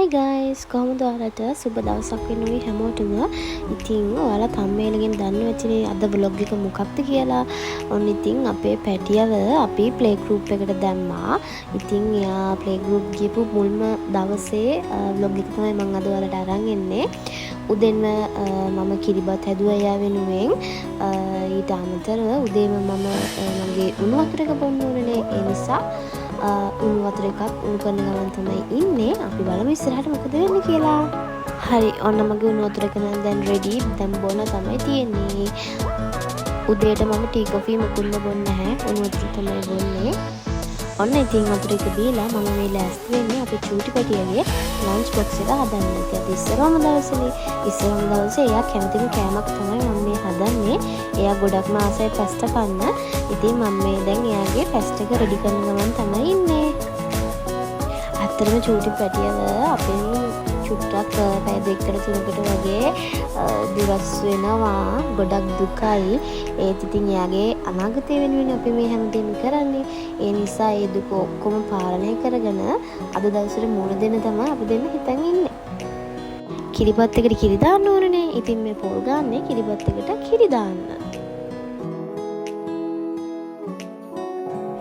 Hi guys, කොහොමද ඔයාලට සුබ දවසක් වෙනුයි හැමෝටම. ඉතින් ඔයාලා thumbnail එකෙන් දන්න වෙච්චනේ අද vlog එක මොකක්ද කියලා. ඔන්න ඉතින් අපේ පැටියව අපි play group එකට දැම්මා. ඉතින් එයා play group ගිහපු මුල්ම දවසේ vlog එක තමයි මම අද ඔයාලට අරන් එන්නේ. උදේම මම කිරිබත් හැදුවා එයා වෙනුවෙන්. ඊට අමතරව උදේම මම මගේ උණු වතුර එක බොන්න ඕනේ. ඒ නිසා උණු වතුර එකක් උණු කරන ගමන් තමයි ඉන්නේ. අපි බලමු ඉස්සරහට මොකද වෙන්නේ කියලා. හරි, ඔන්න මගේ උණු වතුර එක නම් දැන් රෙඩි. දැන් බොන තමයි තියෙන්නේ. උදේට මම ටී කොෆි මුකුල්ම බොන්නේ නැහැ. උණු වතුර තමයි බොන්නේ. ඔන්න ඉතින් වතුර එක බීලා මම මේ ලෑස්ති වෙන්නේ අපේ චූටි පැටියගේ ලන්ච් බොක්ස් එක හදන්න. ඉතින් ඉස්සරවම දවසේ එයා කැමතිම කෑමක් තමයි මම මේ හදන්නේ. එයා ගොඩක්ම ආසයි පැස්ටා කන්න. ඉතින් මම මේ දැන් එයාගේ පැස්ටා එක රෙඩි කරන ගමන් තමයි ඉන්නේ. ඇත්තටම චූටි පැටියව අපෙන් චුට්ටක් පැය දෙකකට තුනකට වගේ දිවස් වෙනවා. ගොඩක් දුකයි. ඒත් ඉතින් එයාගේ අනාගතය වෙනුවෙන් අපි මේ හැමදේම කරන්නේ. ඒ නිසා ඒ දුක ඔක්කොම පාලනය කරගෙන අද දවසට මුණ දෙන්න තමයි අපි දෙන්න හිතන් ඉන්නේ. කිරිබත් එකට කිරි දාන්න ඕනනේ. ඉතින් මේ පොල් ගන්නේ කිරිබත් එකට කිරි දාන්න.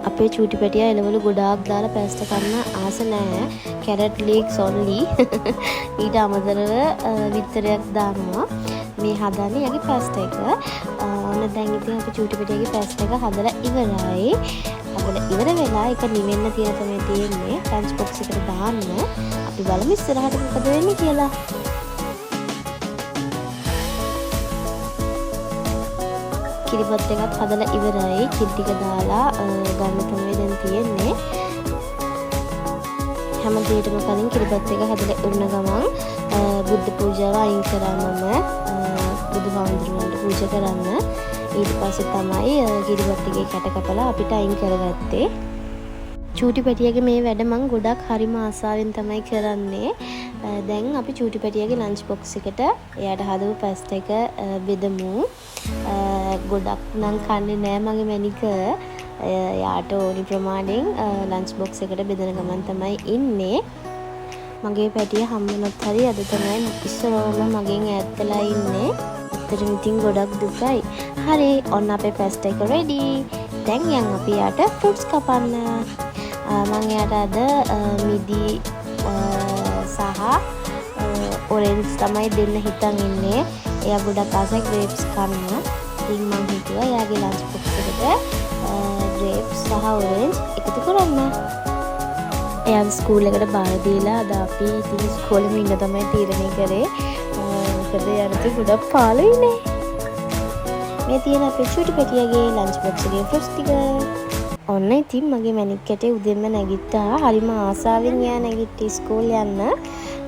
අපේ චූටි පැටියා එළවලු ගොඩාක් දාලා පැස්ටා කන්න ආස නැහැ. Carrot leeks only. ඊට අමතරව විතරයක් දානවා. මේ හදන්නේ යගේ පැස්ටා එක. ඔන්න දැන් ඉතින් අපි චූටි පැටියාගේ පැස්ටා එක හදලා ඉවරයි. හදලා ඉවර වෙලා ඒක නිවෙන්න තියෙන තමයි තියෙන්නේ. ලන්ච් බොක්ස් එකට දාන්න. අපි බලමු ඉස්සරහට මොකද වෙන්නේ කියලා. කිරිබත් එකත් හදලා ඉවරයි. කිරි ටික දාලා ගන්න තමයි දැන් තියෙන්නේ. හැම දෙයකටම කලින් කිරිබත් එක හදලා ඉවරන ගමන් බුද්ධ පූජාව අයින් කරා මම. බුදුහාමුදුරුවන්ට පූජා කරන්න. ඊට පස්සේ තමයි කිරිබත් එකේ කැට කපලා අපිට අයින් කරගත්තේ. චූටි පැටියාගේ මේ වැඩ මම ගොඩක් හරිම ආසාවෙන් තමයි කරන්නේ. දැන් අපි චූටි පැටියාගේ ලන්ච් බොක්ස් එකට එයාට හදපු පැස්ටා එක බෙදමු. ගොඩක් නම් කන්නේ නෑ මගේ මැනික. එයාට ඕනි ප්‍රමාණයෙන් ලන්ච් බොක්ස් එකට බෙදන ගමන් තමයි ඉන්නේ. මගේ පැටිය හම්බුනොත් හරි අද තමයි ඉස්සරවම මගෙන් ඈත් වෙලා ඉන්නේ. ඇත්තටම ඉතින් ගොඩක් දුකයි. හරි, ඔන්න අපේ පැස්ටා එක රෙඩි. දැන් යන් අපි යාට ෆෘට්ස් කපන්න. මම යාට අද මිදි සහ ඔරෙන්ජ් තමයි දෙන්න හිතන් ඉන්නේ. එයා ගොඩක් ආසයි ග්‍රේප්ස් කන්න. ඉතින් මම හිතුවා එයාගේ ලන්ච් බොක්ස් එකට ග්‍රේප්ස් සහ ඔරෙන්ජ් එකතු කරන්න. එයා ස්කූල් එකට බාර දීලා අද අපි ඉතින් ස්කෝලෙම ඉන්න තමයි තීරණය කරේ. මොකද යාට ගොඩක් පාළුයිනේ. මේ තියෙන අපේ චූටි පැටියාගේ ලන්ච් බොක්ස් එකේ ෆෘට්ස් ටික. ඔන්න ඉතින් මගේ මැනික් කැටේ උදෙන්ම නැගිට්ටා. හරිම ආසාවෙන් එයා නැගිට්ටි ස්කූල් යන්න.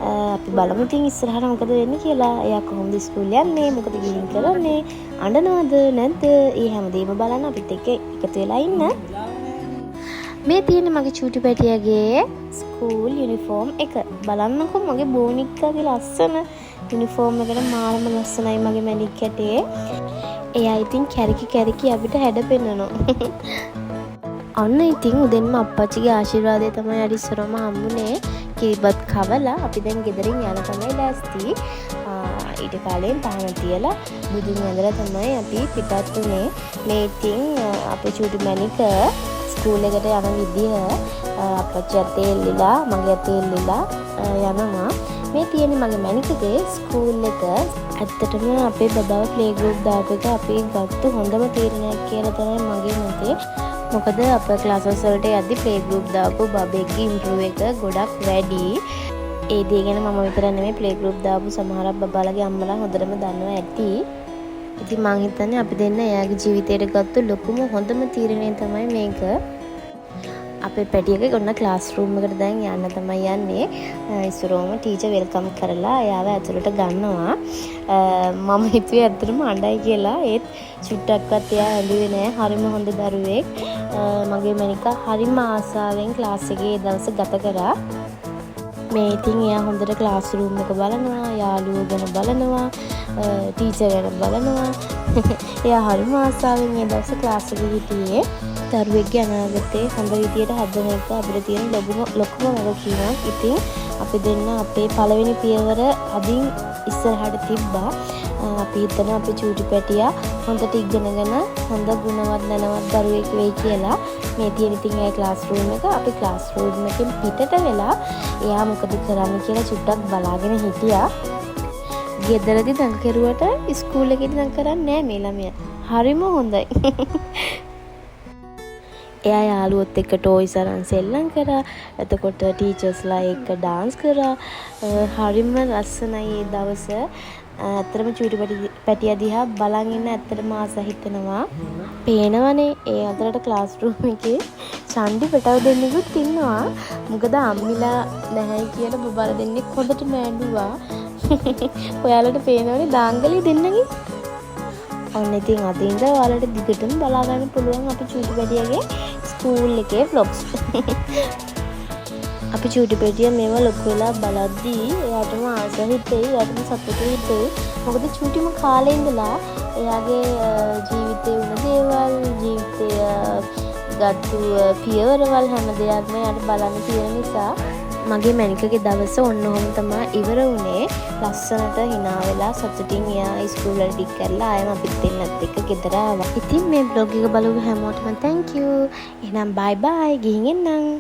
අපි බලමු ඉතින් ඉස්සරහට මොකද වෙන්නේ කියලා. එයා කොහොමද ස්කූල් යන්නේ? මොකද ගිහින් කරන්නේ? අඬනවද නැද්ද? ඒ හැමදේම බලන්න අපිත් එක්ක එකතු වෙලා ඉන්න. මේ තියෙන මගේ චූටි පැටියාගේ ස්කූල් යුනිෆෝම් එක. බලන්නකො මගේ බෝනික්කාගේ ලස්සන යුනිෆෝම් එකට මාරම ලස්සනයි මගේ මැනික් කැටේ. එයා ඉතින් කැරකි අපිට හැඩ පෙන්නනවා. අන්න ඉතින් උදෙන්ම අප්පච්චිගේ ආශිර්වාදය තමයි අර ඉස්සරම හම්බුනේ. කිරිබත් කවලා අපි දැන් ගෙදරින් යන තමයි ලෑස්ති. ඊට කාලෙන් පහන තියලා බුදුන් වැඳලා තමයි අපි පිටත් උනේ. මේ ඉතින් අපේ චූටි මැනික ස්කූල් එකට යන විදිය අප්පච්චි අතේ එල්ලිලා මගේ අතේ එල්ලිලා යනවා. මේ තියෙන්නේ මගේ මැනිකගේ ස්කූල් එක. ඇත්තටම අපේ බබාව ප්ලේ ගෲප් දාපු එක අපි ගත්ත හොඳම තීරණයක් කියලා තමයි මගේ මතේ. මොකද අප ක්ලාසස් වලට යද්දි ප්ලේ ගෲප් දාපු බබෙක්ගේ ඉම්ප්‍රූව් එක ගොඩක් වැඩි. ඒ දේ ගැන මම විතර නෙමෙයි ප්ලේ ගෲප් දාපු සමහරක් බබාලගේ අම්මලා හොඳටම දන්නවා ඇති. ඉතින් මං හිතන්නේ අපි දෙන්න එයාගේ ජීවිතේට ගත්ත ලොකුම හොඳම තීරණය තමයි මේක. අපේ පැටියගේ ඔන්න ක්ලාස් රූම් එකට දැන් යන්න තමයි යන්නේ. ඉස්සරෝම ටීචර් වෙල්කම් කරලා එයාව ඇතුළට ගන්නවා. මම හිතුවේ ඇත්තටම අඬයි කියලා. ඒත් චුට්ටක්වත් එයා ඇඬුවේ නෑ. හරිම හොඳ දරුවෙක්. මගේ මැනිකා හරිම ආසාවෙන් ක්ලාස් එකේ දවස ගත කරා. මේ ඉතින් එයා හොඳට ක්ලාස් රූම් එක බලනවා, යාළුවෝ ගැන බලනවා, ටීචර් ගැන බලනවා. එයා හරිම ආසාවෙන් ඒ දවස් ක්ලාස් එකේ හිටියේ. දරුවෙක්ගේ අනාගතේ හොඳ විදියට හදන එක අපිට තියෙන ලොකුම වගකීමක්. ඉතින් අපි දෙන්න අපේ පළවෙනි පියවර අදින් ඉස්සරහට තිබ්බා. අපි හිතනවා අපි චූටි පැටියා හොඳට ඉගෙනගෙන හොඳ ගුණවත් දැනවත් දරුවෙක් වෙයි කියලා. මේ තියෙන ඉතින් ඒ ක්ලාස් රූම් එක අපි ක්ලාස් රූම් එකෙන් පිටට වෙලා එයා මොකද කරන්නේ කියලා චුට්ටක් බලාගෙන හිටියා. ගෙදරදී දඟ කෙරුවට ස්කූල් එකේදී දඟ කරන්නේ නැහැ මේ ළමයා. හරිම හොඳයි. එයා යාළුවොත් එක්ක ටොයිස් අරන් සෙල්ලම් කරා. එතකොට ටීචර්ස්ලා එක්ක ඩාන්ස් කරා. හරිම ලස්සනයි ඒ දවස. ඇත්තටම චූටි පැටියා දිහා බලන් ඉන්න ඇත්තටම ආස හිතෙනවා. පේනවනේ ඒ අතරට ක්ලාස් රූම් එකේ චන්ඩි පැටව දෙන්නෙකුත් ඉන්නවා. මොකද අම්මිලා නැහැ කියලා බබාල දෙන්නෙක් හොඳට මෑඬුවා. ඔයාලට පේනවනේ දාංගලිය දෙන්නගේ. ඔන්න ඉතින් අද ඉඳලා ඔයාලට දිගටම බලා ගන්න පුළුවන් අපි චූටි පැටියාගේ ස්කූල් එකේ vlogs. අපි චූටි පැටියා මේවා ලොකු වෙලා බලද්දී එයාටම ආස හිතෙයි, එයාටම සතුටු හිතෙයි. මොකද චූටිම කාලේ ඉඳලා එයාගේ ජීවිතේ වුණ දේවල්, ජීවිතය ගත්තු පියවරවල් හැම දෙයක්ම එයාට බලන්න තියෙන නිසා මගේ මැනිකගේ දවස ඔන්න ඔහොම තමයි ඉවර වුණේ. ලස්සනට hina වෙලා සතුටින් එයා ස්කූල් වල ටික කරලා ආයෙම අපිත් දෙන්නත් එක්ක ගෙදර ආවා. ඉතින් මේ vlog එක බලපු හැමෝටම thank you. එහෙනම් bye bye ගිහින් එන්නම්.